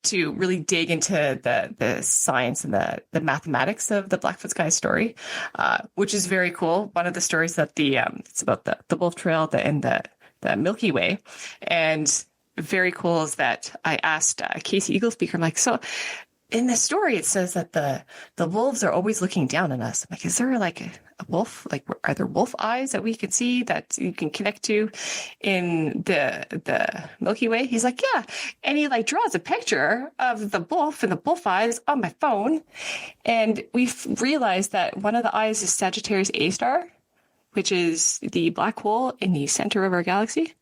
to really dig into the science and the mathematics of the Blackfoot Sky story, which is very cool. One of the stories that it's about the Wolf Trail and the Milky Way, and very cool is that I asked Casey Eagle Speaker, I'm like, so in the story, it says that the wolves are always looking down on us. I'm like, is there like a wolf? Like, are there wolf eyes that we can see that you can connect to in the Milky Way? He's like, yeah. And he like draws a picture of the wolf and the wolf eyes on my phone. And we've realized that one of the eyes is Sagittarius A star, which is the black hole in the center of our galaxy.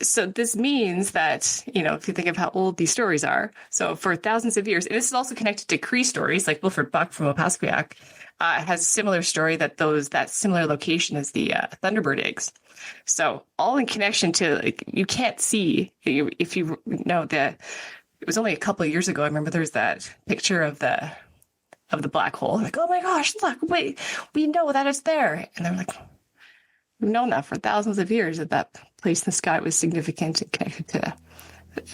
So this means that, if you think of how old these stories are, so for thousands of years, and this is also connected to Cree stories, like Wilfred Buck from Opaskwayak has a similar story that similar location as the Thunderbird eggs. So all in connection to, like, you can't see, if you know that it was only a couple of years ago, I remember there's that picture of the black hole. Like, oh my gosh, look, wait, we know that it's there. And they're like, we've known that for thousands of years, that place in the sky was significant and connected to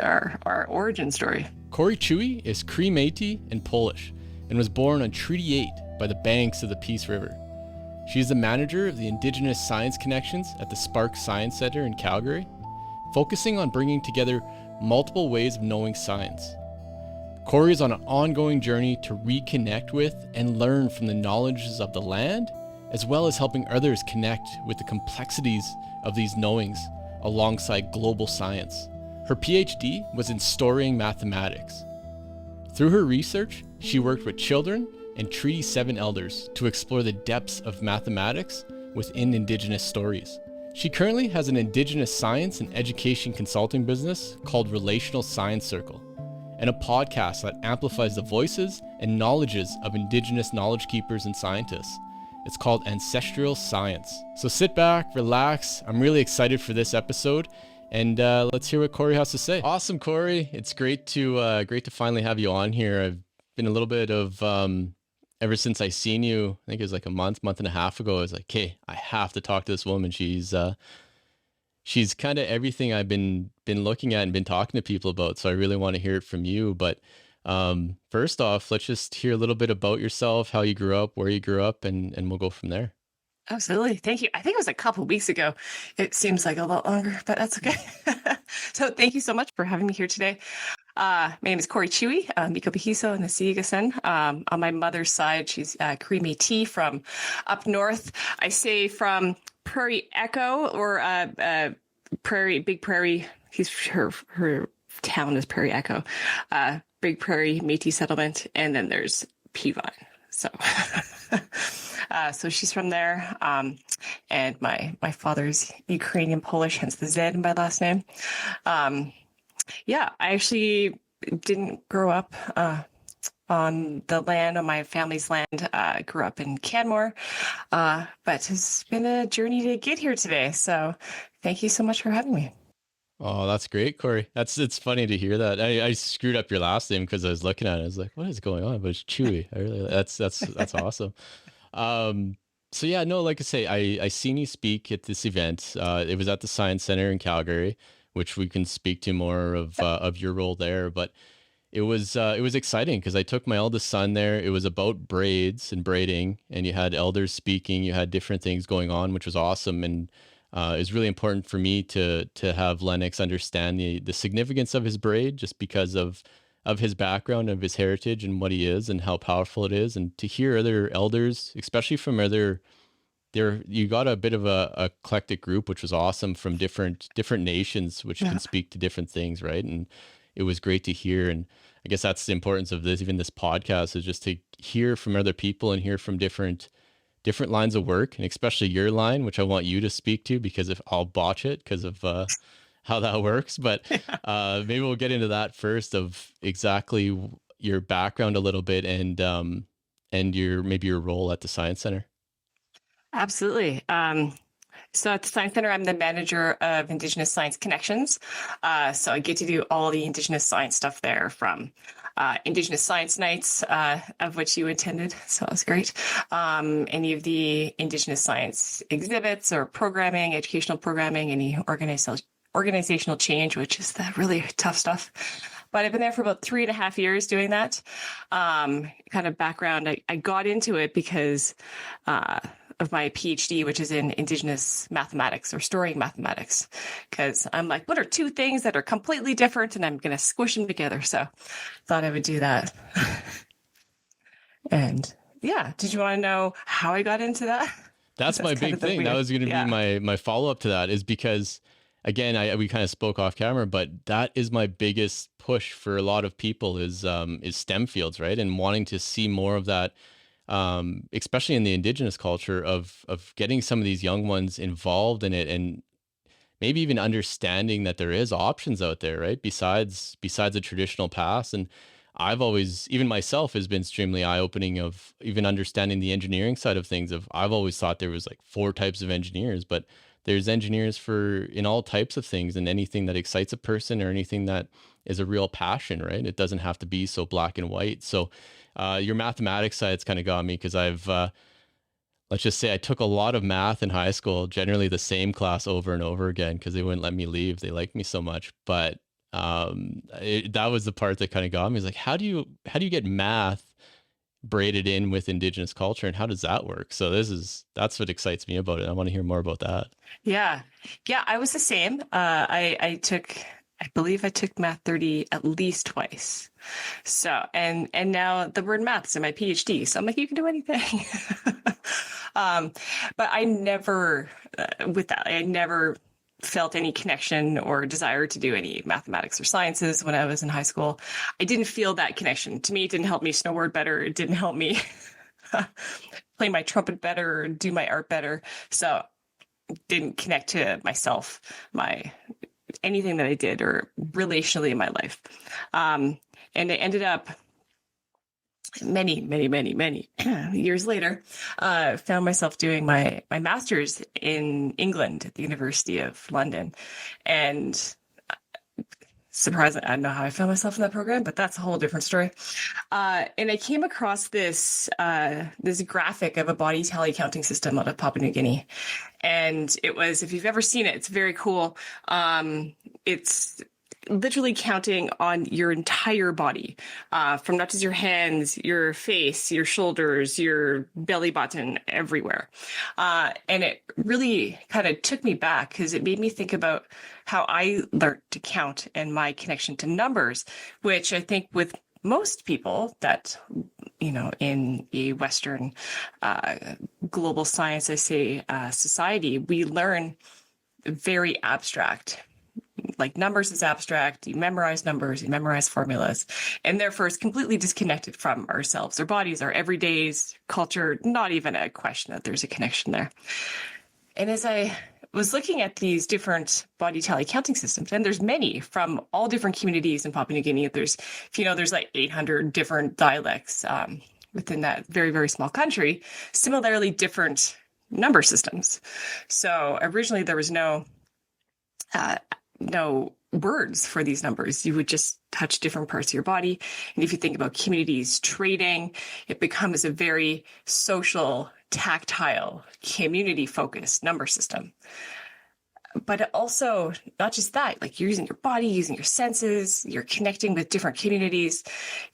our origin story. Kori Czuy is Cree Métis and Polish and was born on Treaty 8 by the banks of the Peace River. She is the manager of the Indigenous Science Connections at the Spark Science Center in Calgary, focusing on bringing together multiple ways of knowing science. Kori is on an ongoing journey to reconnect with and learn from the knowledges of the land, as well as helping others connect with the complexities of these knowings alongside global science. Her PhD was in storying mathematics. Through her research, she worked with children and Treaty 7 elders to explore the depths of mathematics within Indigenous stories. She currently has an Indigenous science and education consulting business called Relational Science Circle, and a podcast that amplifies the voices and knowledges of Indigenous knowledge keepers and scientists. It's called Ancestral Science. So sit back, relax. I'm really excited for this episode, and let's hear what Kori has to say. Awesome, Kori. It's great to finally have you on here. I've been a little bit of ever since I seen you. I think it was like a month and a half ago. I was like, "Okay, I have to talk to this woman. She's kind of everything I've been looking at and been talking to people about. So I really want to hear it from you, but." First off, let's just hear a little bit about yourself, how you grew up, where you grew up, and we'll go from there. Absolutely. Thank you. I think it was a couple of weeks ago. It seems like a lot longer, but that's okay. So thank you so much for having me here today. My name is Kori Czuy, Miko Bihiso and the Sigasen. On my mother's side, she's Cree Métis from up north. I say from Prairie Echo or Big Prairie. Her town is Prairie Echo. Big Prairie Métis settlement, and then there's Peavine. So, so she's from there. And my father's Ukrainian Polish, hence the Z in my last name. Yeah, I actually didn't grow up on the land, on my family's land. I grew up in Canmore, but it's been a journey to get here today. So, thank you so much for having me. Oh, that's great, Kori. It's funny to hear that. I screwed up your last name because I was looking at it. I was like, what is going on? But it's Czuy. That's awesome. So yeah, no, like I say, I seen you speak at this event. It was at the Science Center in Calgary, which we can speak to more of your role there. But it was exciting because I took my eldest son there. It was about braids and braiding, and you had elders speaking. You had different things going on, which was awesome. And it was really important for me to have Lennox understand the significance of his braid, just because of his background, of his heritage, and what he is, and how powerful it is. And to hear other elders, especially from you got a bit of a eclectic group, which was awesome, from different nations, which can speak to different things, right? And it was great to hear. And I guess that's the importance of this podcast, is just to hear from other people and hear from different lines of work, and especially your line, which I want you to speak to, because if I'll botch it because of how that works. But maybe we'll get into that first, of exactly your background a little bit, and your role at the Science Center. Absolutely. So at the Science Center, I'm the manager of Indigenous Science Connections. So I get to do all the Indigenous science stuff there, from Indigenous Science Nights, of which you attended. So that was great. Any of the Indigenous science exhibits or programming, educational programming, any organizational change, which is the really tough stuff. but I've been there for about 3.5 years doing that. Kind of background, I got into it because of my PhD, which is in Indigenous mathematics or storing mathematics. Because I'm like, what are two things that are completely different, and I'm going to squish them together? So thought I would do that. And yeah, did you want to know how I got into that? That's my big thing. That was going to be my follow up to that, is because again, we kind of spoke off camera, but that is my biggest push for a lot of people is STEM fields, right? And wanting to see more of that, especially in the Indigenous culture, of getting some of these young ones involved in it, and maybe even understanding that there is options out there, right? Besides the traditional paths. And I've always, even myself, has been extremely eye-opening of even understanding the engineering side of things. I've always thought there was like 4 types of engineers, but there's engineers in all types of things, and anything that excites a person or anything that is a real passion, right? It doesn't have to be so black and white. So your mathematics side's kind of got me, because let's just say I took a lot of math in high school, generally the same class over and over again, because they wouldn't let me leave. They liked me so much. But that was the part that kind of got me. Is like, how do you get math braided in with Indigenous culture, and how does that work? So that's what excites me about it. I want to hear more about that. Yeah. I was the same. I believe I took Math 30 at least twice. So, and now the word math is in my PhD. So I'm like, you can do anything. But I never, with that, I never felt any connection or desire to do any mathematics or sciences when I was in high school. I didn't feel that connection. To me, it didn't help me snowboard better. It didn't help me play my trumpet better or do my art better. So didn't connect to myself, anything that I did or relationally in my life. And it ended up many years later, found myself doing my master's in England at the University of London. And surprisingly, I don't know how I found myself in that program, but that's a whole different story. And I came across this graphic of a body tally counting system out of Papua New Guinea. And it was, if you've ever seen it, it's very cool. It's literally counting on your entire body, from not just your hands, your face, your shoulders, your belly button, everywhere. And it really kind of took me back, because it made me think about how I learned to count and my connection to numbers, which I think with most people that, in a Western global science, I say society, we learn very abstract. Like numbers is abstract. You memorize numbers, you memorize formulas, and therefore it's completely disconnected from ourselves, our bodies, our everydays, culture, not even a question that there's a connection there. And as I was looking at these different body tally counting systems, and there's many from all different communities in Papua New Guinea. There's like 800 different dialects within that very, very small country, similarly different number systems. So originally there was no words for these numbers. You would just touch different parts of your body. And if you think about communities trading, it becomes a very social, tactile, community-focused number system. But also, not just that, like you're using your body, using your senses, you're connecting with different communities,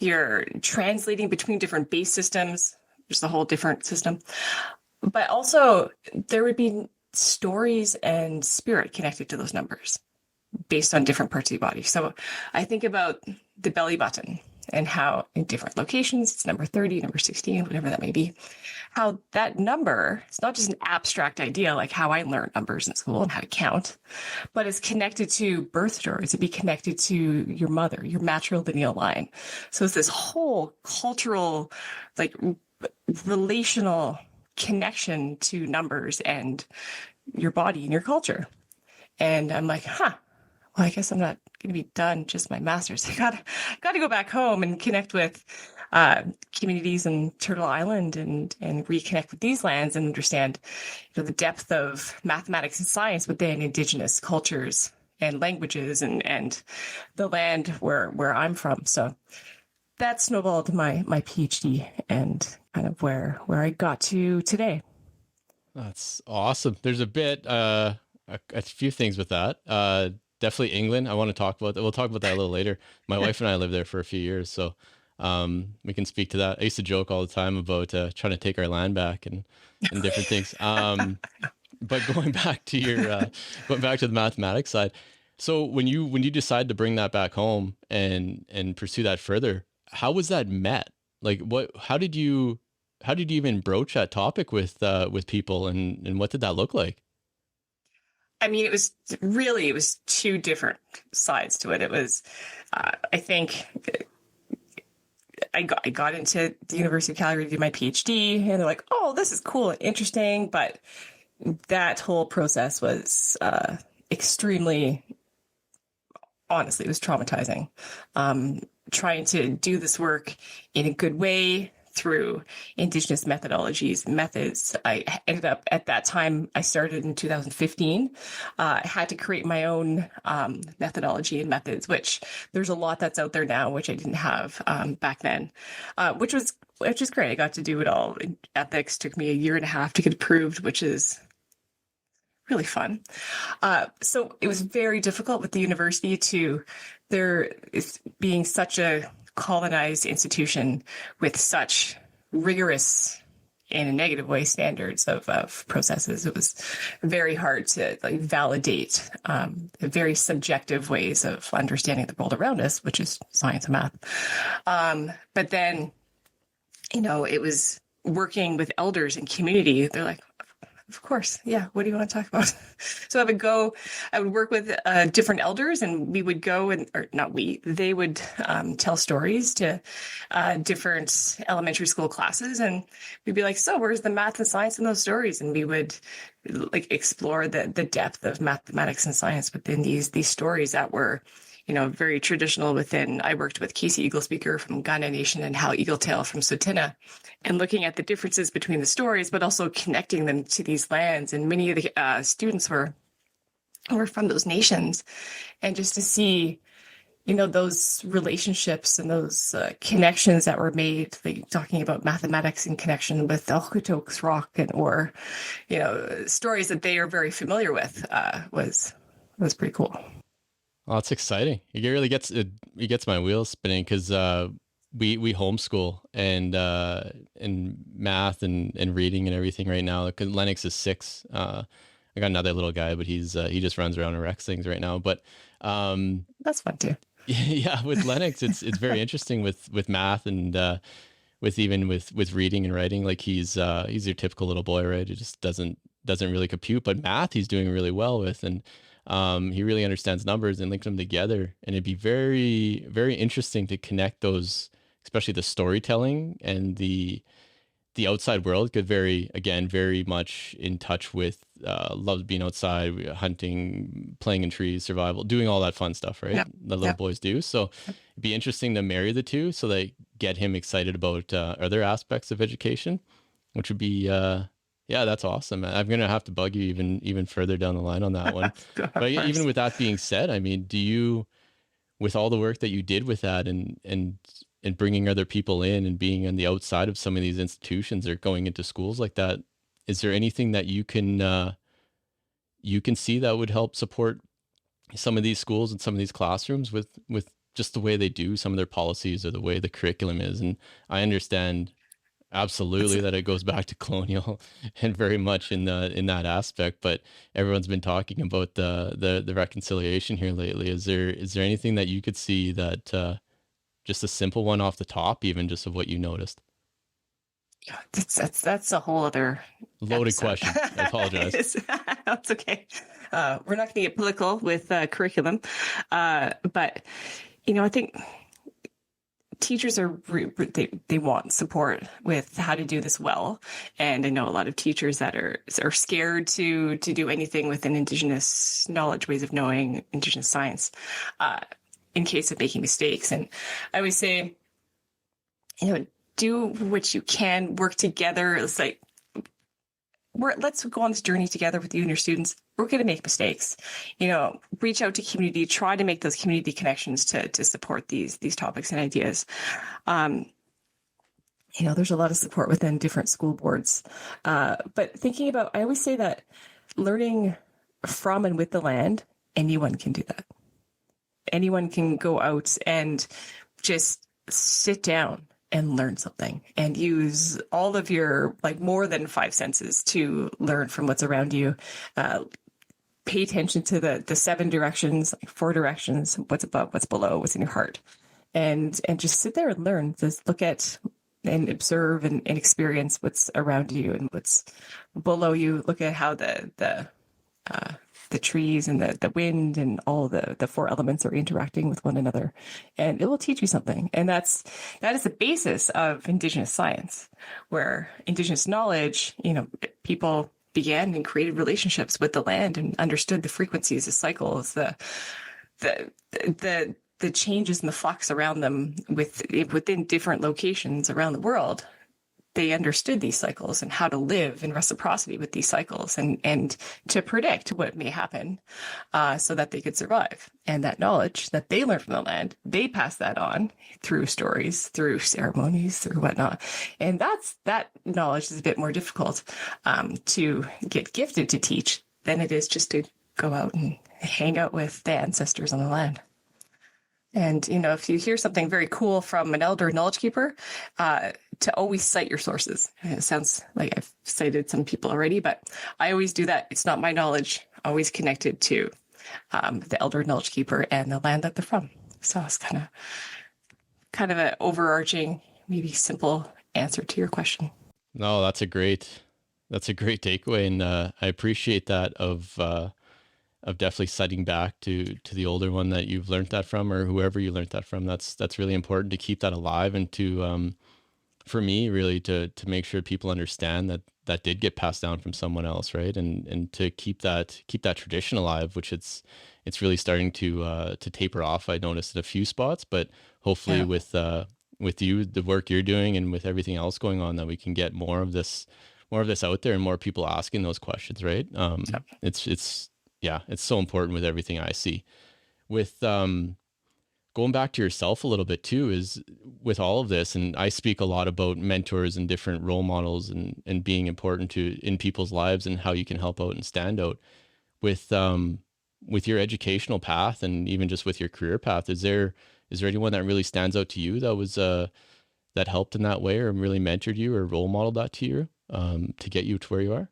you're translating between different base systems. There's a whole different system. But also, there would be stories and spirit connected to those numbers based on different parts of your body. So I think about the belly button and how in different locations, it's number 30, number 16, whatever that may be, how that number, it's not just an abstract idea like how I learned numbers in school and how to count, but it's connected to birth stories. It'd be connected to your mother, your matrilineal line. So it's this whole cultural, like relational connection to numbers and your body and your culture. And I'm like, well, I guess I'm not going to be done just my master's. I got to go back home and connect with communities in Turtle Island and reconnect with these lands and understand the depth of mathematics and science within Indigenous cultures and languages and the land where I'm from. So that snowballed to my PhD and kind of where I got to today. That's awesome. There's a few things with that. definitely England. I want to talk about that. We'll talk about that a little later. My wife and I lived there for a few years, so we can speak to that. I used to joke all the time about trying to take our land back and different things. But going back to your going back to the mathematics side, so when you decide to bring that back home and pursue that further, how was that met? Like, what? How did you even broach that topic with people, and what did that look like? I mean, it was two different sides to it. It was, I think, I got into the University of Calgary to do my PhD, and they're like, "Oh, this is cool and interesting," but that whole process was extremely, honestly, it was traumatizing. Trying to do this work in a good way through Indigenous methodologies, methods. I ended up at that time, I started in 2015. I had to create my own methodology and methods, which there's a lot that's out there now, which I didn't have back then, which is great. I got to do it all. Ethics took me a year and a half to get approved, which is really fun. So it was very difficult with the university there is being such a colonized institution with such rigorous, in a negative way, standards of processes. It was very hard to like validate very subjective ways of understanding the world around us, which is science and math. But then, it was working with elders and community. They're like, of course. Yeah. What do you want to talk about? So I would work with different elders, and we would go or not they would tell stories to different elementary school classes. And we'd be like, so where's the math and science in those stories? And we would like explore the depth of mathematics and science within these stories that were, very traditional within. I worked with Casey Eagle Speaker from Kainai Nation and Hal Eagletail from Tsuut'ina, and looking at the differences between the stories, but also connecting them to these lands. And many of the students were from those nations, and just to see, those relationships and those connections that were made, like talking about mathematics in connection with the Okotoks rock or stories that they are very familiar with, was pretty cool. Oh, it's exciting. It gets my wheels spinning because we homeschool and math and reading and everything right now. Because Lennox is 6. I got another little guy, but he just runs around and wrecks things right now. But that's fun too. Yeah, with Lennox, it's very interesting with math and with reading and writing. Like he's your typical little boy, right? It just doesn't really compute. But math, he's doing really well with, and he really understands numbers and links them together. And it'd be very, very interesting to connect those, especially the storytelling and the outside world. Could very much in touch with loves being outside, hunting, playing in trees, survival, doing all that fun stuff, right? Yep. The little boys do. So it'd be interesting to marry the two so they get him excited about other aspects of education, which would be yeah, that's awesome. I'm gonna have to bug you even further down the line on that one. But even with that being said, I mean, do you, with all the work that you did with that and bringing other people in and being on the outside of some of these institutions or going into schools like that, is there anything that you can see that would help support some of these schools and some of these classrooms with just the way they do some of their policies or the way the curriculum is? And I understand absolutely that it goes back to colonial and very much in that aspect, but everyone's been talking about the reconciliation here lately. Is there anything that you could see that just a simple one off the top, even just of what you noticed? Yeah, that's a whole other loaded question. I apologize. That's okay. We're not going to get political with curriculum, but I think teachers they want support with how to do this well, and I know a lot of teachers that are scared to do anything within Indigenous knowledge, ways of knowing Indigenous science, in case of making mistakes. And I always say, do what you can, work together. It's like, let's go on this journey together with you and your students. We're going to make mistakes. Reach out to community, try to make those community connections to support these topics and ideas. There's a lot of support within different school boards. But I always say that learning from and with the land, anyone can do that. anyone can go out and just sit down and learn something and use all of your, like, more than five senses to learn from what's around you. Pay attention to the seven directions, like four directions, what's above, what's below, what's in your heart. And just sit there and learn. Just look at and observe and experience what's around you and what's below you. Look at how the trees and the wind and all the four elements are interacting with one another, and it will teach you something. And that is the basis of Indigenous science, where Indigenous knowledge, people began and created relationships with the land and understood the frequencies, the cycles, the changes and the flux around them within different locations around the world. They understood these cycles and how to live in reciprocity with these cycles and to predict what may happen so that they could survive. And that knowledge that they learned from the land, they pass that on through stories, through ceremonies, through whatnot. And that knowledge is a bit more difficult to get gifted to teach than it is just to go out and hang out with the ancestors on the land. And, if you hear something very cool from an elder knowledge keeper, to always cite your sources. It sounds like I've cited some people already, but I always do that. It's not my knowledge, always connected to the elder knowledge keeper and the land that they're from. So it's kind of an overarching, maybe simple answer to your question. No, that's a great takeaway. And I appreciate that of definitely citing back to the older one that you've learned that from, or whoever you learned that from. That's really important to keep that alive, and to for me, really, to make sure people understand that did get passed down from someone else, right? And to keep that tradition alive, which it's really starting to taper off. I noticed at a few spots, but hopefully with you, the work you're doing, and with everything else going on, that we can get more of this out there and more people asking those questions, right? It's so important with everything I see. With going back to yourself a little bit too, is with all of this, and I speak a lot about mentors and different role models and being important in people's lives and how you can help out and stand out. With your educational path and even just with your career path, is there anyone that really stands out to you that was that helped in that way, or really mentored you or role modeled that to you to get you to where you are?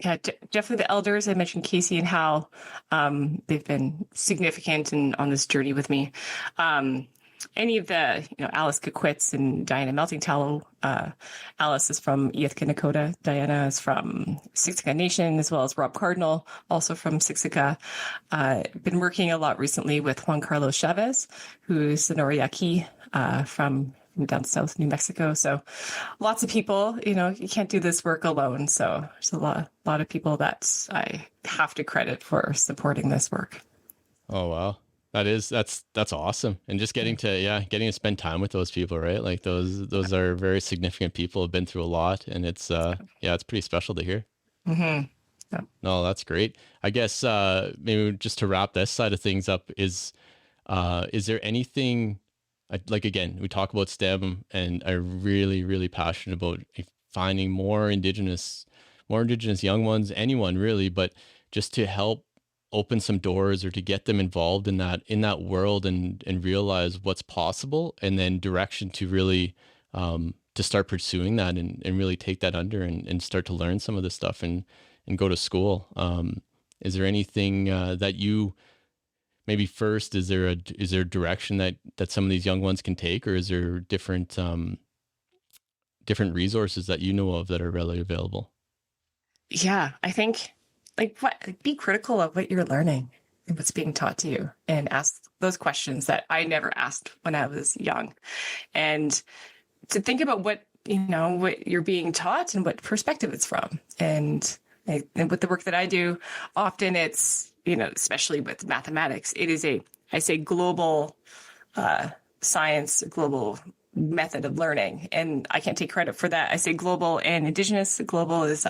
Yeah, definitely the elders. I mentioned Casey and Hal. They've been significant on this journey with me. Any of the, Alice Kakwitz and Diana Meltingtallow. Alice is from Iethka Nakota. Diana is from Siksika Nation, as well as Rob Cardinal, also from Siksika. Been working a lot recently with Juan Carlos Chavez, who's the Noriaki from down south, New Mexico. So lots of people, you can't do this work alone. So there's a lot of people that I have to credit for supporting this work. Oh, wow. That's awesome. And just getting to spend time with those people, right? Like those are very significant people, have been through a lot, and it's pretty special to hear. Mm-hmm. Yeah. No, that's great. I guess maybe just to wrap this side of things up, is there anything, like, again, we talk about STEM, and I'm really, really passionate about finding more Indigenous young ones, anyone really, but just to help open some doors or to get them involved in that world and realize what's possible, and then direction to really to start pursuing that and really take that under and start to learn some of this stuff and go to school. Is there anything that you, maybe first, is there a direction that some of these young ones can take, or is there different resources that you know of that are readily available? Yeah, I think be critical of what you're learning and what's being taught to you, and ask those questions that I never asked when I was young, and to think about what you're being taught and what perspective it's from. And with the work that I do, often it's, especially with mathematics, it is I say global science, global method of learning. And I can't take credit for that. I say global and Indigenous. Global is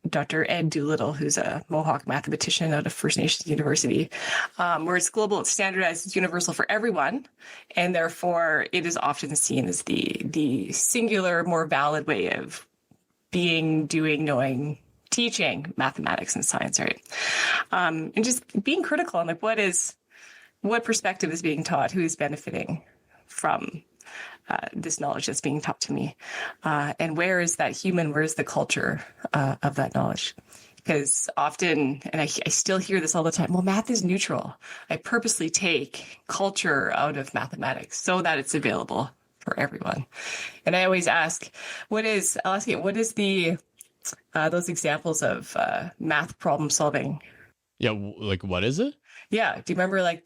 Dr. Ed Doolittle, who's a Mohawk mathematician out of First Nations University. Where it's global, it's standardized, it's universal for everyone. And therefore, it is often seen as the singular, more valid way of being, doing, knowing, teaching mathematics and science, right? And just being critical on what is what perspective is being taught? Who is benefiting from this knowledge that's being taught to me? And where is that human? Where is the culture of that knowledge? Because often, and I still hear this all the time, well, math is neutral. I purposely take culture out of mathematics so that it's available for everyone. And I always ask, what is the those examples of math problem solving? Yeah, like what is it? Yeah. Do you remember the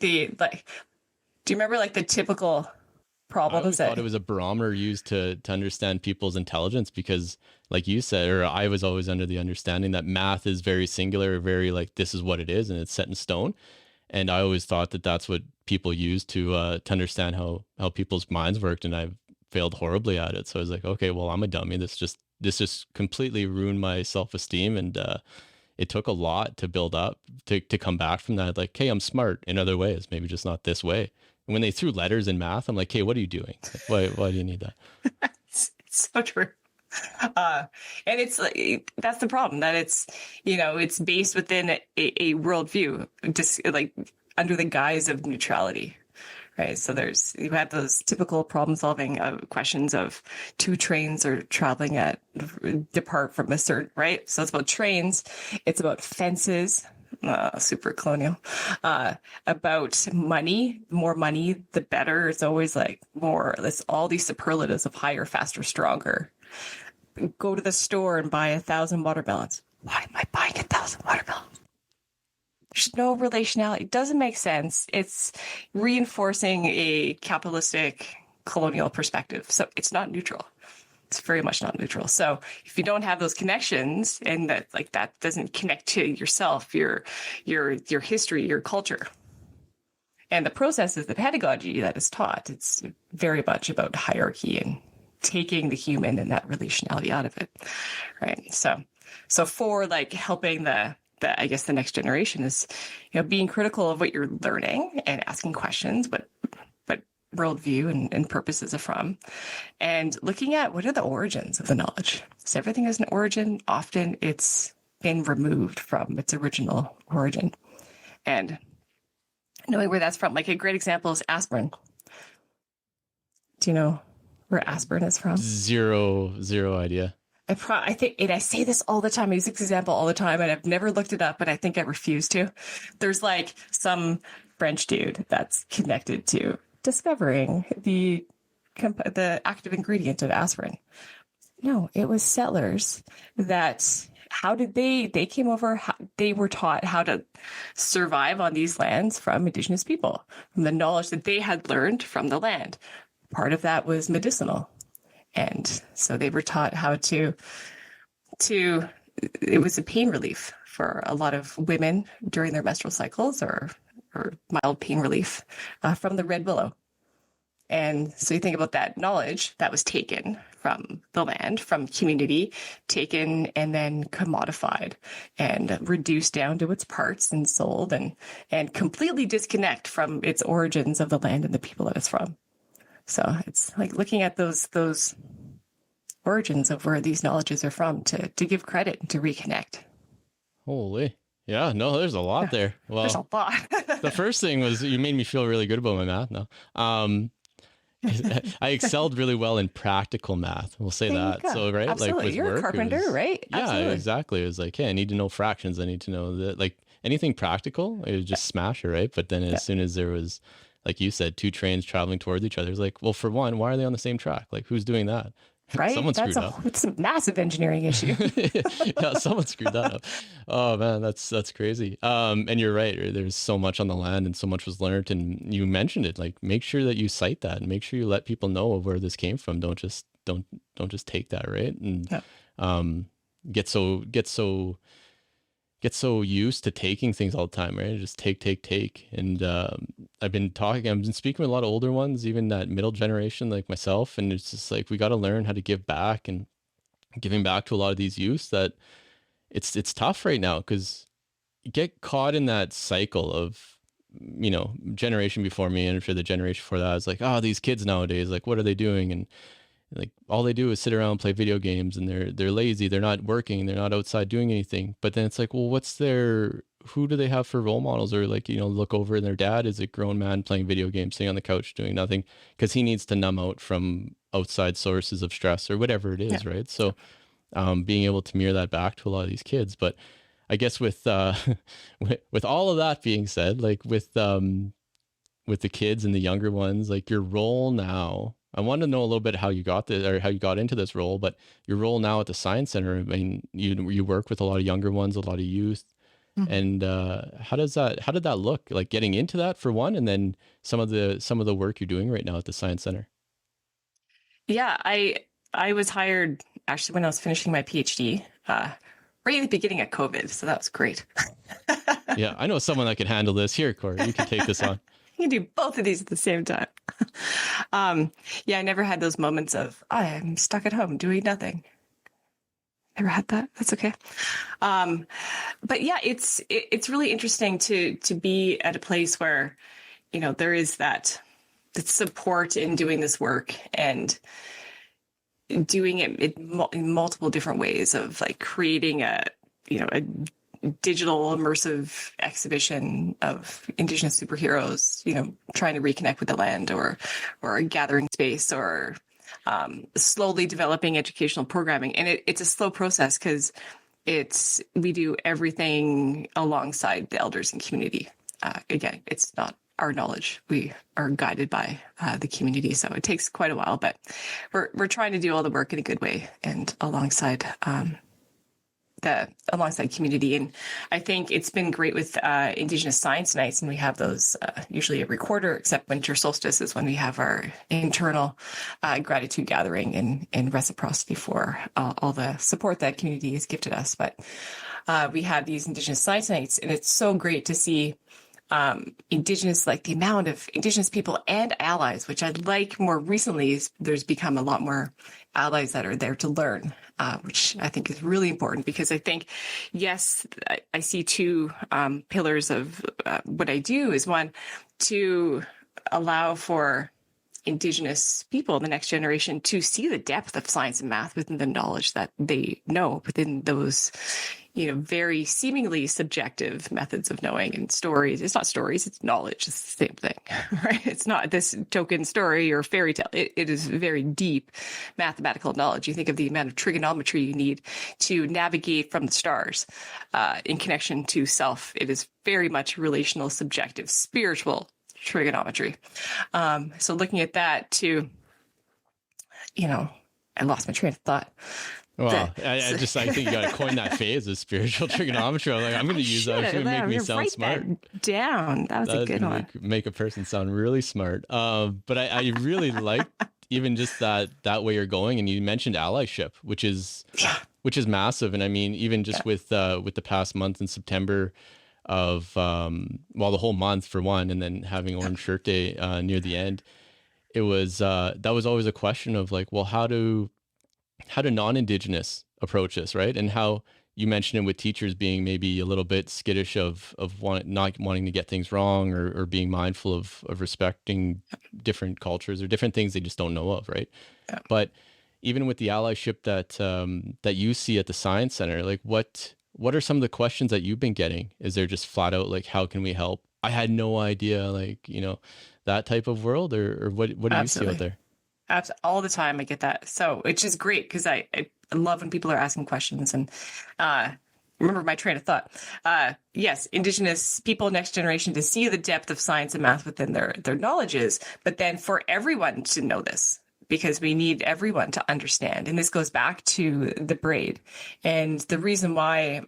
typical I always problems thought it was a barometer used to understand people's intelligence because, like you said, or I was always under the understanding that math is very singular, very like this is what it is and it's set in stone. And I always thought that that's what people use to understand how people's minds worked, and I've failed horribly at it. So I was like, okay, well, I'm a dummy. This just completely ruined my self-esteem, and it took a lot to build up to come back from that. Like, hey, I'm smart in other ways, maybe just not this way. And when they threw letters in math, I'm like, hey, what are you doing? Why do you need that? it's so true. And it's like, that's the problem, that it's based within a worldview, just like under the guise of neutrality, right? So you have those typical problem solving questions of two trains are traveling depart from a certain, right? So it's about trains. It's about fences. Super colonial, about money. More money, the better. It's always like more. It's all these superlatives of higher, faster, stronger. Go to the store and buy 1,000 watermelons. Why am I buying 1,000 watermelons? There's no relationality. It doesn't make sense. It's reinforcing a capitalistic colonial perspective. So it's not neutral. It's very much not neutral. So if you don't have those connections, and that doesn't connect to yourself, your history, your culture, and the processes, the pedagogy that is taught, it's very much about hierarchy and taking the human and that relationality out of it, right? So for like helping the I guess the next generation is, being critical of what you're learning and asking questions, but worldview and purposes are from, and looking at what are the origins of the knowledge. So everything has an origin. Often it's been removed from its original origin, and knowing where that's from. Like a great example is aspirin. Do you know where aspirin is from? Zero idea. I think, and I say this all the time, I use this example all the time, and I've never looked it up, but I think I refuse to. There's like some French dude that's connected to discovering the active ingredient of aspirin. No, it was settlers that, how did they came over, they were taught how to survive on these lands from Indigenous people, from the knowledge that they had learned from the land. Part of that was medicinal. And so they were taught how to it was a pain relief for a lot of women during their menstrual cycles, or mild pain relief from the red willow. And so you think about that knowledge that was taken from the land, from community, taken and then commodified and reduced down to its parts and sold, and completely disconnect from its origins of the land and the people that it's from. So it's like looking at those origins of where these knowledges are from to give credit and to reconnect. Holy. Yeah, no, there's a lot there. Well, there's a lot. The first thing was you made me feel really good about my math now. I excelled really well in practical math. We'll say that. So, right? Absolutely. Like with You're work, a carpenter, right? Yeah, Absolutely. exactly. It was like, hey, I need to know fractions. I need to know that, like anything practical, it was just smash it, right? But then as soon as there was, like you said, two trains traveling towards each other, it's like, well, for one, why are they on the same track? Like, who's doing that? Right? Someone screwed up. It's a massive engineering issue. Yeah, someone screwed that up. Oh man, that's crazy. And you're right. There's so much on the land, and so much was learned. And you mentioned it. Like, make sure that you cite that, and make sure you let people know of where this came from. Don't just take that, right? And get so used to taking things all the time, right? Just take. And I've been speaking with a lot of older ones, even that middle generation like myself. And it's just like, we got to learn how to give back, and giving back to a lot of these youth that it's tough right now, because you get caught in that cycle of, generation before me and for the generation before that, it's like, oh, these kids nowadays, like, what are they doing? like all they do is sit around and play video games, and they're lazy, they're not working, they're not outside doing anything. But then it's like, well, who do they have for role models? Or like, look over and their dad is a grown man playing video games, sitting on the couch doing nothing because he needs to numb out from outside sources of stress or whatever it is, right? So being able to mirror that back to a lot of these kids. But I guess with with all of that being said, like with the kids and the younger ones, like your role now, I want to know a little bit how you got this, or how you got into this role, but your role now at the Science Center. I mean, you work with a lot of younger ones, a lot of youth. Mhm. And how did that look, like getting into that for one, and then some of the work you're doing right now at the Science Center? Yeah, I was hired actually when I was finishing my PhD, right at the beginning of COVID, so that was great. Yeah, I know someone that can handle this. Here, Kori, you can take this on. You can do both of these at the same time. Yeah, I never had those moments of I'm stuck at home doing nothing. Never had that. That's okay. But yeah, it's really interesting to be at a place where, there is that support in doing this work and doing it in multiple different ways of like creating a digital immersive exhibition of Indigenous superheroes, trying to reconnect with the land, or a gathering space, or slowly developing educational programming. And it's a slow process because we do everything alongside the elders and community. Again, it's not our knowledge. We are guided by the community. So it takes quite a while, but we're trying to do all the work in a good way and alongside community. And I think it's been great with Indigenous Science Nights, and we have those usually every quarter, except winter solstice is when we have our internal gratitude gathering and reciprocity for all the support that community has gifted us. But we have these Indigenous Science Nights, and it's so great to see Indigenous, like the amount of Indigenous people and allies, which I like more recently, is there's become a lot more allies that are there to learn, which I think is really important, because I think, yes, I see two pillars of what I do is one, to allow for Indigenous people, the next generation, to see the depth of science and math within the knowledge that they know within those, very seemingly subjective methods of knowing and stories. It's not stories, it's knowledge. It's the same thing, right? It's not this token story or fairy tale. It is very deep mathematical knowledge. You think of the amount of trigonometry you need to navigate from the stars in connection to self. It is very much relational, subjective, spiritual trigonometry. So looking at that too, I lost my train of thought. Well, I think you got to coin that phrase as spiritual trigonometry. I'm going to use that. It's going to make me sound smart. That down. That was a good one. Make a person sound really smart. But I really like even just that way you're going. And you mentioned allyship, which is massive. And I mean, even just with the past month in September of the whole month for one, and then having Orange Shirt Day near the end, it was that was always a question of like, well, how do non-Indigenous approach this, right? And how you mentioned it with teachers being maybe a little bit skittish of not wanting to get things wrong, or being mindful of respecting different cultures or different things they just don't know of, right? Yeah. But even with the allyship that you see at the Science Center, like what are some of the questions that you've been getting? Is there just flat out like, how can we help? I had no idea, like, that type of world, or what do you see out there? All the time I get that. So which is great, because I love when people are asking questions. And remember my train of thought. Yes, Indigenous people, next generation, to see the depth of science and math within their knowledges, but then for everyone to know this, because we need everyone to understand. And this goes back to the braid. And the reason why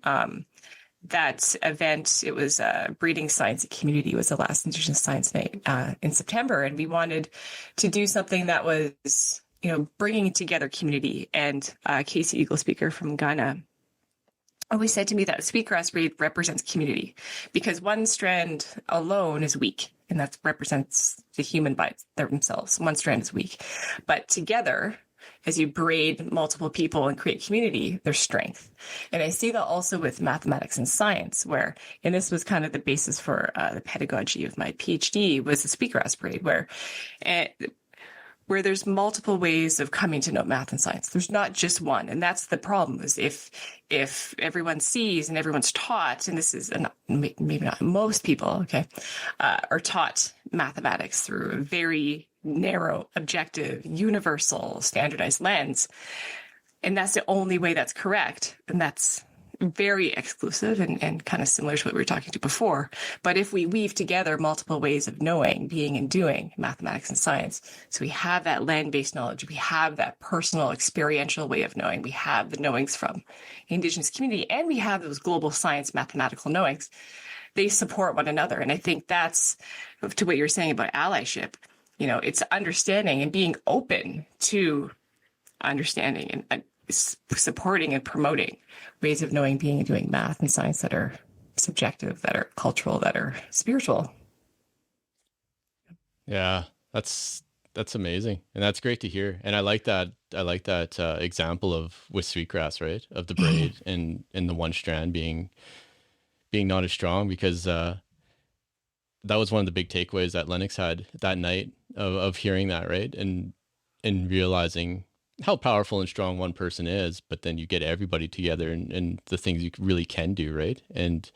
that event, it was Breeding Science and Community, was the last Indigenous Science Night in September. And we wanted to do something that was, bringing together community. And Casey Eagle, speaker from Ghana, always said to me that sweetgrass braid represents community, because one strand alone is weak, and that represents the human by themselves. One strand is weak, but together, as you braid multiple people and create community, there's strength. And I see that also with mathematics and science, and this was kind of the basis for the pedagogy of my PhD, was the sweetgrass braid, where where there's multiple ways of coming to know math and science. There's not just one. And that's the problem, is if everyone sees and everyone's taught, and this is maybe not most people, okay, are taught mathematics through a very narrow, objective, universal, standardized lens, and that's the only way that's correct, and that's very exclusive and kind of similar to what we were talking to before. But if we weave together multiple ways of knowing, being, and doing mathematics and science, so we have that land-based knowledge, we have that personal experiential way of knowing, we have the knowings from the Indigenous community, and we have those global science mathematical knowings, they support one another. And I think that's to what you're saying about allyship. It's understanding and being open to understanding and supporting and promoting ways of knowing, being, and doing math and science that are subjective, that are cultural, that are spiritual. Yeah, that's amazing, and that's great to hear. And I like that. Example of with sweetgrass, right? Of the braid and the one strand being not as strong, because that was one of the big takeaways that Lennox had that night of hearing that, right? And realizing how powerful and strong one person is, but then you get everybody together and the things you really can do, right? And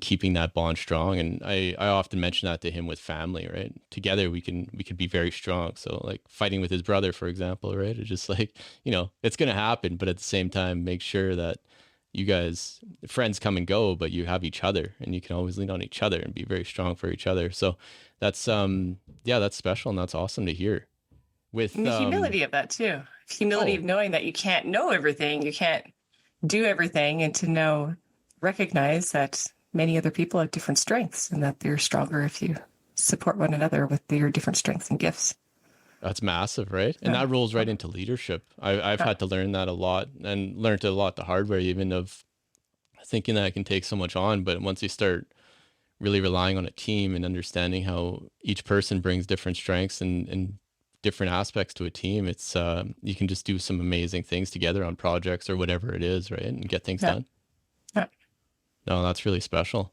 keeping that bond strong. And I often mention that to him with family, right? Together we could be very strong. So like fighting with his brother, for example, right? It's just like, it's going to happen, but at the same time, make sure that you guys, friends come and go, but you have each other, and you can always lean on each other and be very strong for each other. So that's, that's special, and that's awesome to hear. With and the humility of that too. Humility of knowing that you can't know everything, you can't do everything, and to recognize that many other people have different strengths, and that they're stronger if you support one another with their different strengths and gifts. That's massive, right? And that rolls right into leadership. I've had to learn that a lot, and learned it a lot the hard way, even of thinking that I can take so much on. But once you start really relying on a team and understanding how each person brings different strengths and different aspects to a team, it's you can just do some amazing things together on projects or whatever it is, right? And get things done. Yeah. No, that's really special.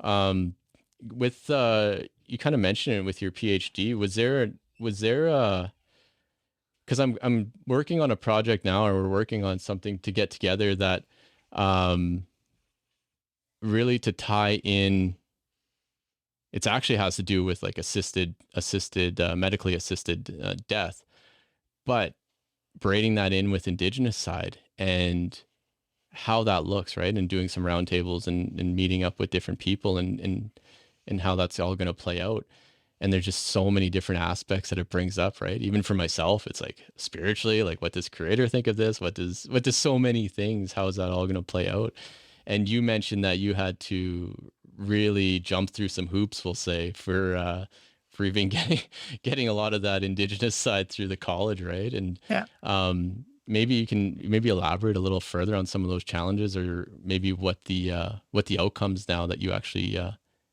With you kind of mentioned it with your PhD, was there because I'm working on a project now, or we're working on something to get together that really to tie in. It actually has to do with like medically assisted death, but braiding that in with Indigenous side and how that looks, right? And doing some roundtables and meeting up with different people and how that's all going to play out. And there's just so many different aspects that it brings up, right? Even for myself, it's like spiritually, like what does Creator think of this? What does so many things? How is that all going to play out? And you mentioned that you had to really jump through some hoops, we'll say, for even getting a lot of that Indigenous side through the college, right? And maybe you can elaborate a little further on some of those challenges, or maybe what the outcomes now that you actually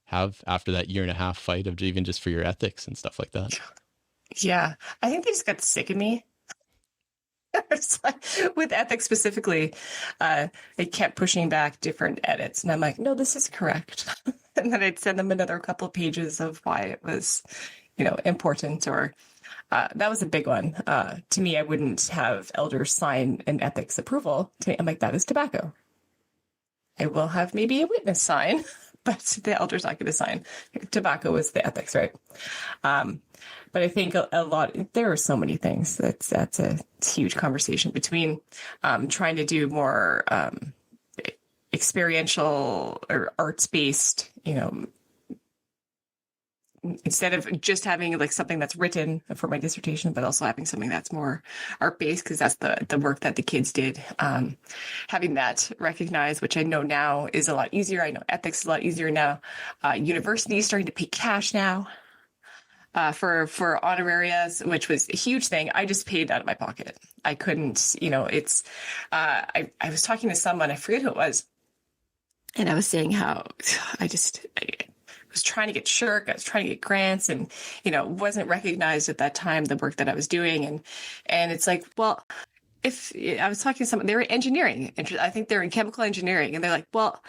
have after that 1.5-year fight of even just for your ethics and stuff like that. Yeah, I think they just got sick of me. It's like, with ethics specifically, they kept pushing back different edits, and I'm like, no, this is correct. And then I'd send them another couple of pages of why it was, important, or that was a big one. To me, I wouldn't have elders sign an ethics approval. To me, I'm like, that is tobacco. I will have maybe a witness sign, but the elder's not going to sign. Tobacco is the ethics, right? But I think a lot, there are so many things. That's a huge conversation between trying to do more experiential or arts-based, instead of just having like something that's written for my dissertation, but also having something that's more art-based, because that's the work that the kids did. Having that recognized, which I know now is a lot easier. I know ethics is a lot easier now. University is starting to pay cash now for honorarias, which was a huge thing. I just paid out of my pocket. I couldn't, it's, I was talking to someone, I forget who it was, and I was saying how I was trying to get shirk, I was trying to get grants, and, wasn't recognized at that time, the work that I was doing. And it's like, well, if I was talking to someone, they were engineering, I think they're in chemical engineering, and they're like, well,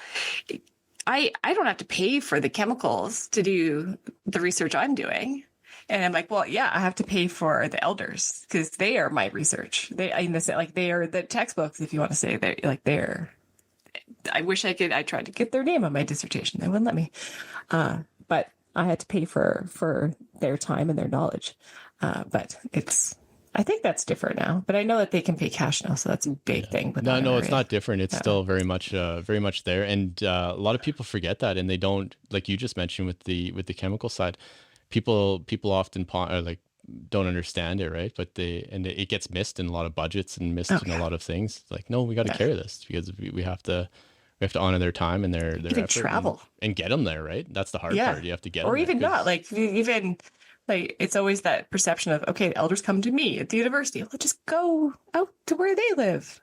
I don't have to pay for the chemicals to do the research I'm doing. And I'm like, well, yeah, I have to pay for the elders because they are my research. They are the textbooks, if you want to say they're. I wish I could. I tried to get their name on my dissertation. They wouldn't let me. But I had to pay for their time and their knowledge. But I think that's different now. But I know that they can pay cash now, so that's a big thing. But no, it's not different. It's still very much there, and a lot of people forget that, and they don't, like you just mentioned with the chemical side. People often don't understand it, right? But it gets missed in a lot of budgets and missed in a lot of things. It's like, no, we got to carry this because we have to honor their time and their effort travel and get them there, right? That's the hard part. You have to get them or even there, not even like it's always that perception of, okay, the elders come to me at the university. Let's just go out to where they live.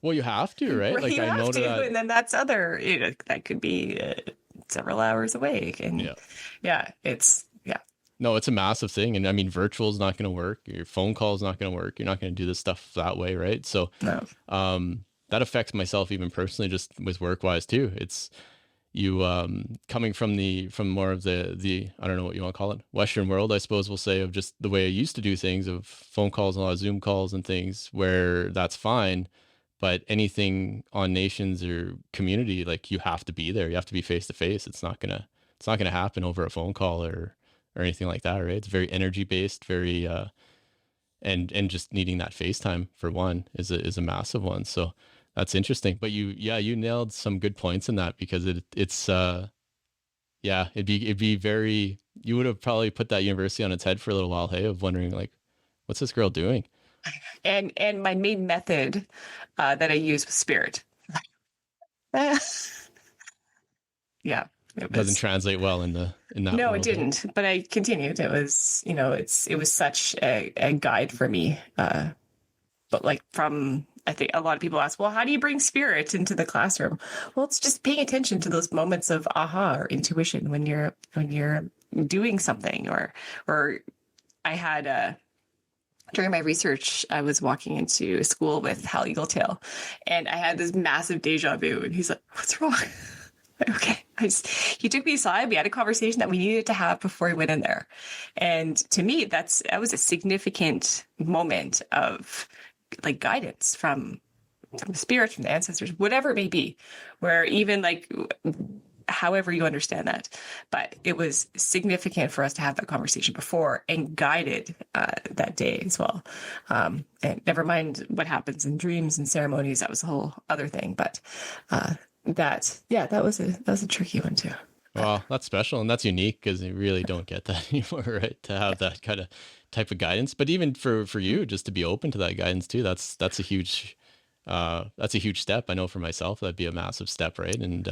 Well, you have to, right? Like I know that, and then that's other. That could be several hours away, and it's. No, it's a massive thing. And I mean, virtual is not going to work. Your phone call is not going to work. You're not going to do this stuff that way, right? So that affects myself even personally, just with work wise too. It's you coming from more of the I don't know what you want to call it, Western world, I suppose we'll say, of just the way I used to do things, of phone calls and a lot of Zoom calls and things, where that's fine. But anything on nations or community, like you have to be there. You have to be face to face. It's not gonna happen over a phone call or anything like that, right? It's very energy based, very and just needing that FaceTime for one is a massive one. So that's interesting. But you nailed some good points in that, because it's it'd be very, you would have probably put that university on its head for a little while, hey, of wondering like, what's this girl doing? And my main method that I use was spirit. Yeah. It doesn't translate well in that. No, world, it didn't. But I continued. It was, it was such a guide for me. But like I think a lot of people ask, well, how do you bring spirit into the classroom? Well, it's just paying attention to those moments of aha or intuition when you're doing something, or I had during my research, I was walking into a school with Hal Eagletail, and I had this massive deja vu, and he's like, what's wrong? Okay. He took me aside. We had a conversation that we needed to have before we went in there. And to me, that was a significant moment of like guidance from the spirits, from the ancestors, whatever it may be, where even like, however you understand that, but it was significant for us to have that conversation before and guided that day as well. And never mind what happens in dreams and ceremonies. That was a whole other thing. But, that was a tricky one too. Well, that's special and that's unique, because you really don't get that anymore, right? To have that kind of type of guidance, but even for you, just to be open to that guidance too, that's a huge step. I know for myself, that'd be a massive step, right? And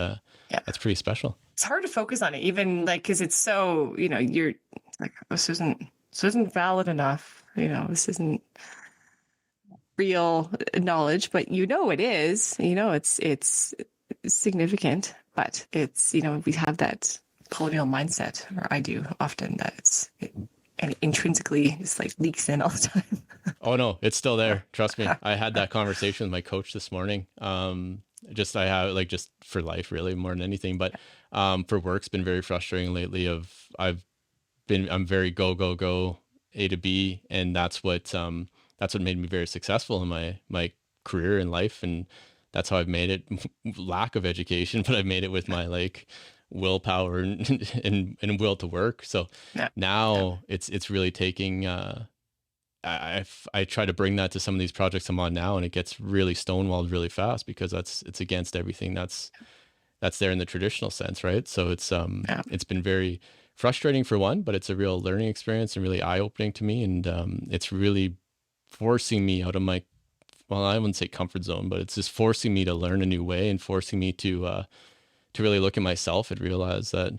that's pretty special. It's hard to focus on it, even like, because it's so, you're like, this isn't valid enough. This isn't real knowledge, but it is. It's significant, but it's, we have that colonial mindset, or I do often, that and intrinsically it's like leaks in all the time. Oh no, it's still there. Trust me. I had that conversation with my coach this morning. Just for life, really, more than anything, but for work's been very frustrating lately. I'm very go A to B, and that's what made me very successful in my career and life, and that's how I've made it. Lack of education, but I've made it with my like willpower and will to work. So now it's really taking. I try to bring that to some of these projects I'm on now, and it gets really stonewalled really fast, because it's against everything that's there in the traditional sense, right? So it's been very frustrating for one, but it's a real learning experience and really eye opening to me, and it's really forcing me out of my, well, I wouldn't say comfort zone, but it's just forcing me to learn a new way, and forcing me to really look at myself and realize that,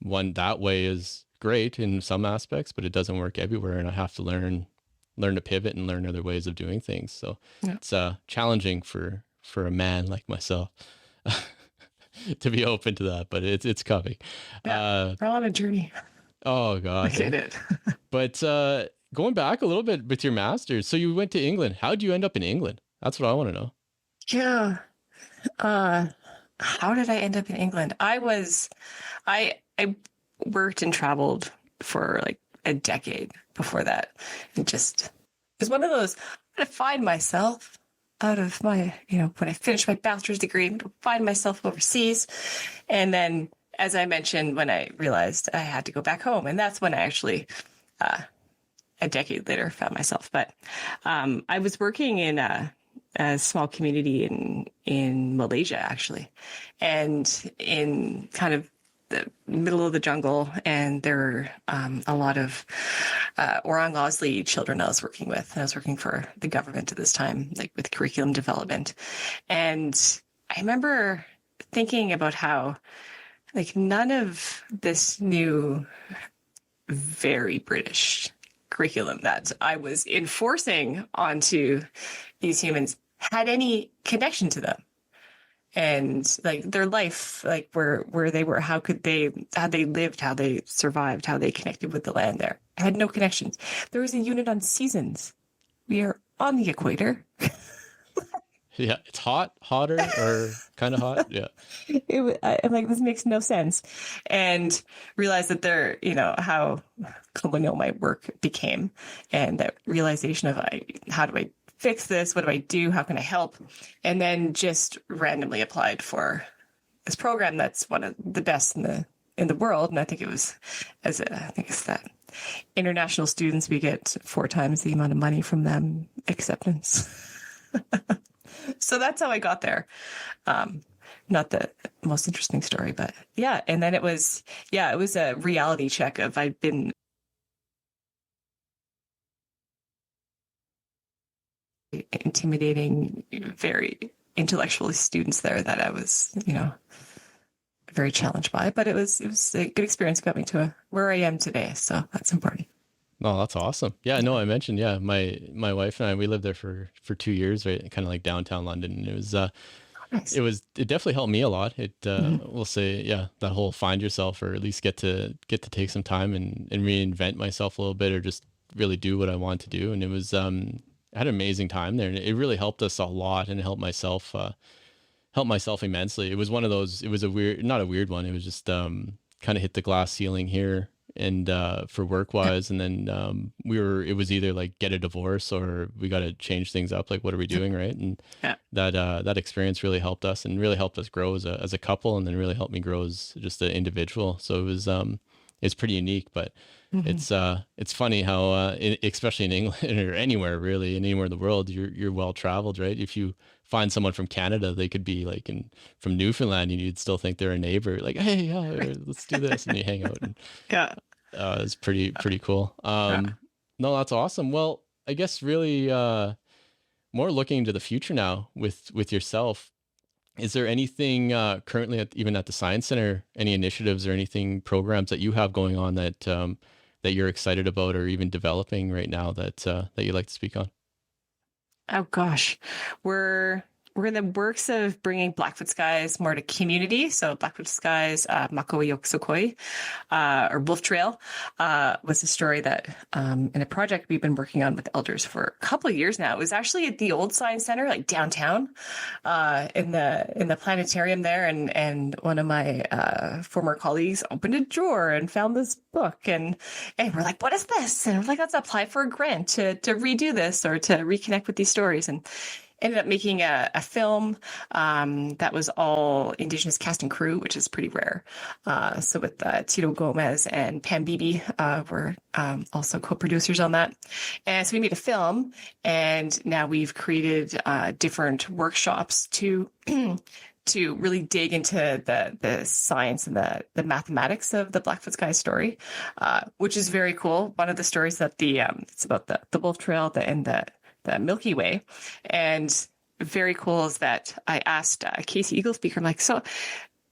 one, that way is great in some aspects, but it doesn't work everywhere. And I have to learn to pivot and learn other ways of doing things. So it's challenging for a man like myself to be open to that, but it's coming. We're on a journey. Oh God. I get it. But, going back a little bit with your master's, so you went to England. How did you end up in England? That's what I want to know. Yeah. How did I end up in England? I worked and traveled for like a decade before that. It just was one of those, I'm going to find myself out of my, when I finish my bachelor's degree, I'm going to find myself overseas. And then, as I mentioned, when I realized I had to go back home, and that's when I actually, a decade later, found myself. But I was working in a small community in Malaysia, actually, and in kind of the middle of the jungle, and there were a lot of Orang Osley children I was working with. I was working for the government at this time, like with curriculum development. And I remember thinking about how, like, none of this new, very British curriculum that I was enforcing onto these humans had any connection to them. And like their life, like where they were, how they lived, how they survived, how they connected with the land there. I had no connections. There was a unit on seasons. We are on the equator. Yeah, it's hotter, or kind of hot. Yeah. I'm like, this makes no sense. And realized that there, how colonial my work became, and that realization of how do I fix this? What do I do? How can I help? And then just randomly applied for this program that's one of the best in the world. And I think it was I think it's that international students, we get 4 times the amount of money from them acceptance. So that's how I got there. Not the most interesting story, but yeah. And then it was a reality check of I'd been intimidating, very intellectual students there that I was, very challenged by, but it was a good experience. Got me to where I am today. So that's important. Oh, that's awesome. Yeah, no, I mentioned, my wife and I, we lived there for 2 years, right? Kind of like downtown London. And it was, Nice. it definitely helped me a lot. It, we'll say, yeah, that whole find yourself, or at least get to take some time and reinvent myself a little bit, or just really do what I want to do. And it was, I had an amazing time there, and it really helped us a lot, and it helped myself immensely. It was one of those, it was not a weird one. It was just, kind of hit the glass ceiling here, and for work wise, and then it was either like get a divorce, or we got to change things up, like what are we doing, right? And that experience really helped us, and really helped us grow as a couple, and then really helped me grow as just an individual. So it was it's pretty unique, but it's funny how especially in England, or anywhere really, anywhere in the world, you're well traveled, right? If you find someone from Canada, they could be like from Newfoundland, and you'd still think they're a neighbor. Like, hey, yeah, let's do this, and you hang out. And, Yeah, it's pretty cool. No, that's awesome. Well, I guess really more looking into the future now with yourself. Is there anything currently even at the Science Center, any initiatives or anything, programs that you have going on that that you're excited about, or even developing right now that you'd like to speak on? oh gosh, we're in the works of bringing Blackfoot Skies more to community. So Blackfoot Skies, Makoi Yoksokoi, or Wolf Trail, was a story that, in a project we've been working on with elders for a couple of years now. It was actually at the old Science Center, like downtown, in the planetarium there. And one of my former colleagues opened a drawer and found this book, and we're like, what is this? And we're like, let's apply for a grant to redo this, or to reconnect with these stories. And ended up making a film that was all Indigenous cast and crew, which is pretty rare. So with Tito Gomez and Pam Beebe were also co-producers on that. And so we made a film, and now we've created different workshops to to really dig into the science and the mathematics of the Blackfoot Sky story, which is very cool. One of the stories that it's about the Wolf Trail and the Milky Way. And very cool is that I asked Casey Eaglespeaker, I'm like, so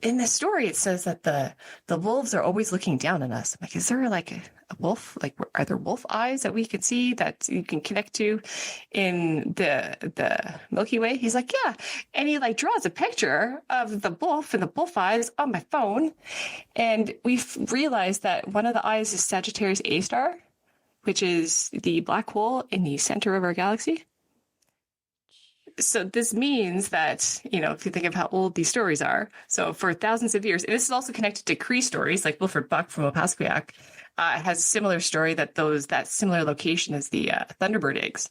in the story, it says that the wolves are always looking down on us. I'm like, is there like a wolf? Like, are there wolf eyes that we can see, that you can connect to in the Milky Way? He's like, yeah. And he like draws a picture of the wolf and the wolf eyes on my phone. And we've realized that one of the eyes is Sagittarius A star, which is the black hole in the center of our galaxy. So this means that, if you think of how old these stories are, so for thousands of years, and this is also connected to Cree stories, like Wilfred Buck from Opaskwayak, has a similar story that similar location as the Thunderbird eggs.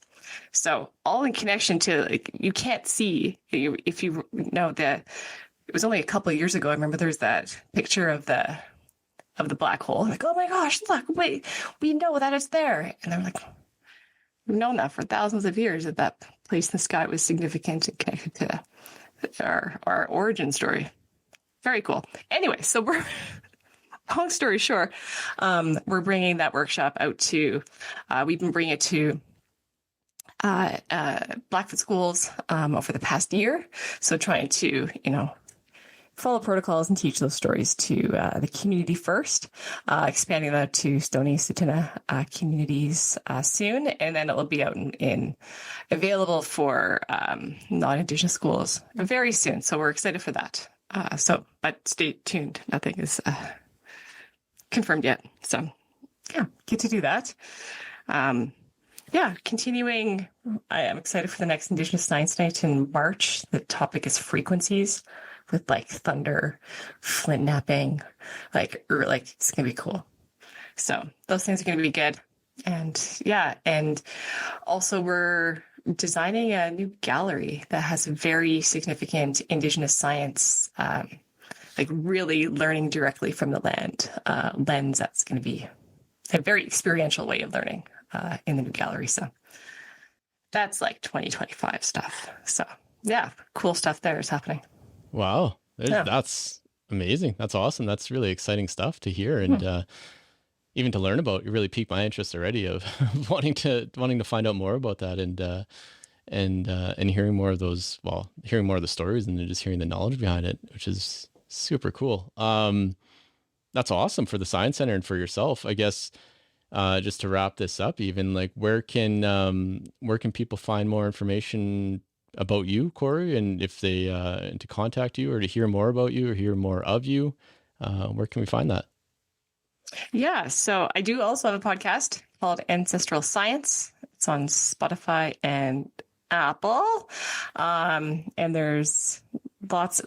So all in connection to, like, you can't see, if you know that it was only a couple of years ago. I remember there's that picture of the black hole. I'm like, oh my gosh, look, wait, we know that it's there. And they're like, we've known that for thousands of years, that place in the sky was significant and connected to our origin story. Very cool. Anyway, so we're, long story short, we're bringing that workshop out to, we've been bringing it to Blackfoot schools over the past year. So trying to, follow protocols and teach those stories to the community first, expanding that to Stoney Tsuut'ina communities soon, and then it will be out in available for non-Indigenous schools very soon. So we're excited for that. But stay tuned. Nothing is confirmed yet. So yeah, get to do that. Continuing. I am excited for the next Indigenous Science Night in March. The topic is frequencies, with like thunder, flint napping, it's gonna be cool. So those things are gonna be good. And also we're designing a new gallery that has very significant Indigenous science, really learning directly from the land lens. That's gonna be a very experiential way of learning in the new gallery. So that's like 2025 stuff. So yeah, cool stuff there is happening. Wow. That's amazing. That's awesome. That's really exciting stuff to hear. And even to learn about. It really piqued my interest already of wanting to find out more about that and hearing more of those, hearing more of the stories and then just hearing the knowledge behind it, which is super cool. That's awesome for the Science Center and for yourself, I guess. Just to wrap this up, even like where can people find more information about you, Kori, and if they to contact you or to hear more about you or hear more of you, where can we find that? Yeah, so I do also have a podcast called Ancestral Science. It's on Spotify and Apple, and there's lots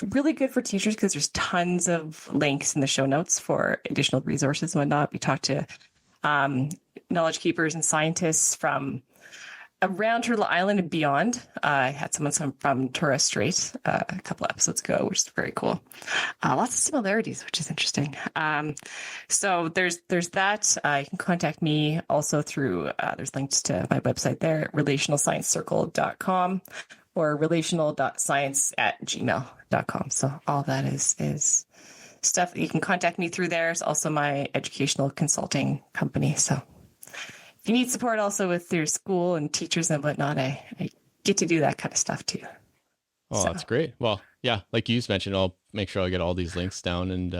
really good for teachers because there's tons of links in the show notes for additional resources and whatnot. We talked to knowledge keepers and scientists from around Turtle Island and beyond. I had someone from Torres Strait a couple episodes ago, which is very cool. Lots of similarities, which is interesting. So there's that. You can contact me also through, there's links to my website there, relationalsciencecircle.com or relational.science@gmail.com. So all that is stuff that you can contact me through there. It's also my educational consulting company. So if you need support also with your school and teachers and whatnot, I get to do that kind of stuff too. Oh, so. That's great. Well, yeah, like you mentioned, I'll make sure I get all these links down and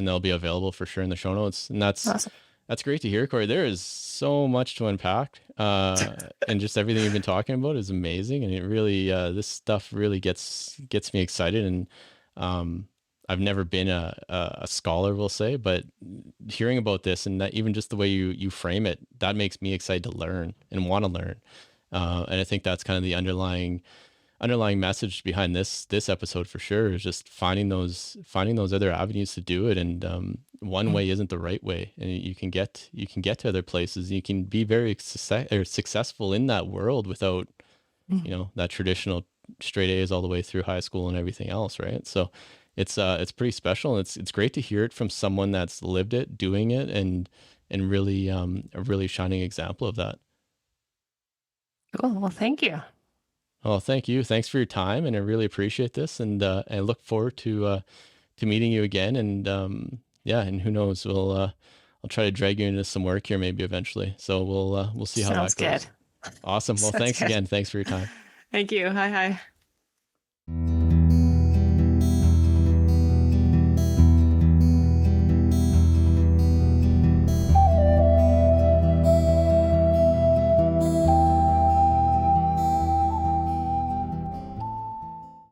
they'll be available for sure in the show notes. And that's awesome. That's great to hear, Kori. There is so much to unpack, and just everything you've been talking about is amazing. And it really, this stuff really gets me excited. And I've never been a scholar, we'll say, but hearing about this and that, even just the way you frame it, that makes me excited to learn and want to learn. And I think that's kind of the underlying message behind this episode for sure, is just finding those other avenues to do it. And one way isn't the right way, and you can get to other places. You can be very successful in that world without, that traditional straight A's all the way through high school and everything else, right? So it's pretty special. And it's great to hear it from someone that's lived it, doing it, and really a really shining example of that. Cool. Well, thank you. Oh, thank you. Thanks for your time, and I really appreciate this. And I look forward to meeting you again. And and who knows, I'll try to drag you into some work here maybe eventually. So we'll see how that goes. Sounds good. Awesome. Well, thanks again. Thanks for your time. Thank you. Hi.